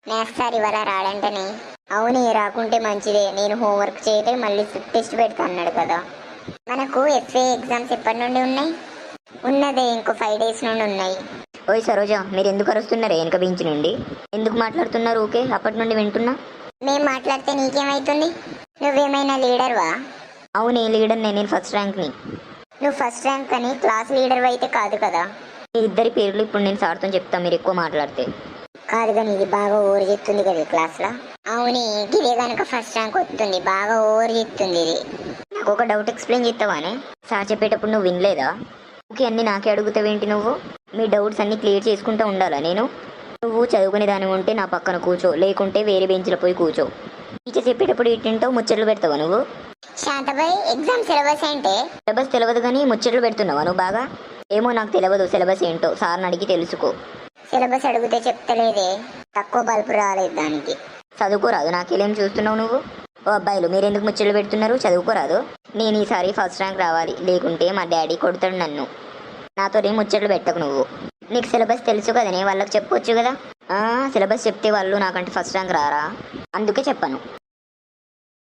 Maths sir ఇవాళ రాడంటనే. అవునే, రాకుంటే మంచిదే. నేను హోంవర్క్ చేయటే మళ్ళీ టెస్ట్ పెడతా అన్నాడు కదా. మనకు ఎఫ్ఏ ఎగ్జామ్స్ ఎప్పటి నుండి ఉన్నాయి? ఉన్నదే, ఇంకో 5 days నుండి ఉన్నాయి. ఓయ్ సరోజ, మీరు ఎందుకు అరుస్తున్నారే వెనక బెంచ్ నుండి? ఎందుకు మాట్లాడుతున్నారు? ఓకే, అప్పటి నుండి వింటున్నా. మేం మాట్లాడితే నీకేమైతుంది? నువ్వేమైనా లీడర్వా? అవునే, లీడర్ నేను ఫస్ట్ ర్యాంక్ని. నువ్వు ఫస్ట్ ర్యాంక్ అని క్లాస్ లీడర్ అయితే కాదు కదా. మీ ఇద్దరి పేర్లు ఇప్పుడు నేను సార్తో చెప్తాను మీరు ఎక్కువ మాట్లాడితే. కాదు కానీ ఇది బాగా ఓవర్ చెప్తుంది కదా క్లాస్లో. అవునే, ఇదే కనుక ఫస్ట్ ర్యాంక్ వస్తుంది. బాగా ఓవర్ చెప్తుంది ఇది. నాకు ఒక డౌట్ ఎక్స్ప్లెయిన్ చేస్తావానే? సార్ చెప్పేటప్పుడు నువ్వు వినలేదా? ఓకే, అన్నీ నాకే అడుగుతావేంటి నువ్వు? మీ డౌట్స్ అన్నీ క్లియర్ చేసుకుంటూ ఉండాలా నేను? నువ్వు చదువుకునే దాని ఉంటే నా పక్కన కూర్చో, లేకుంటే వేరే బెంచ్లో పోయి కూర్చో. టీచర్ చెప్పేటప్పుడు ఇట్టింటావు, ముచ్చట్లు పెడతావా నువ్వు? శాంతబాయ్, ఎగ్జామ్ సిలబస్ ఏంటే? సిలబస్ తెలియదు కానీ ముచ్చట్లు పెడుతున్నావా నువ్వు బాగా? ఏమో, నాకు తెలియదు సిలబస్ ఏంటో, సార్ని అడిగి తెలుసుకో. సిలబస్ అడిగితే చెప్తలేదే, తక్కువ బల్బు రాలేదు దానికి. చదువుకోరాదు? నాకేం చూస్తున్నావు నువ్వు? ఓ అబ్బాయిలు, మీరు ఎందుకు ముచ్చట్లు పెడుతున్నారు? చదువుకోరాదు? నేను ఈసారి ఫస్ట్ ర్యాంక్ రావాలి, లేకుంటే మా డాడీ కొడతాడు నన్ను. నాతోనే ముచ్చట్లు పెట్టకు నువ్వు. నీకు సిలబస్ తెలుసు కదనే, వాళ్ళకి చెప్పొచ్చు కదా. సిలబస్ చెప్తే వాళ్ళు నాకంటే ఫస్ట్ ర్యాంక్ రారా? అందుకే చెప్పాను.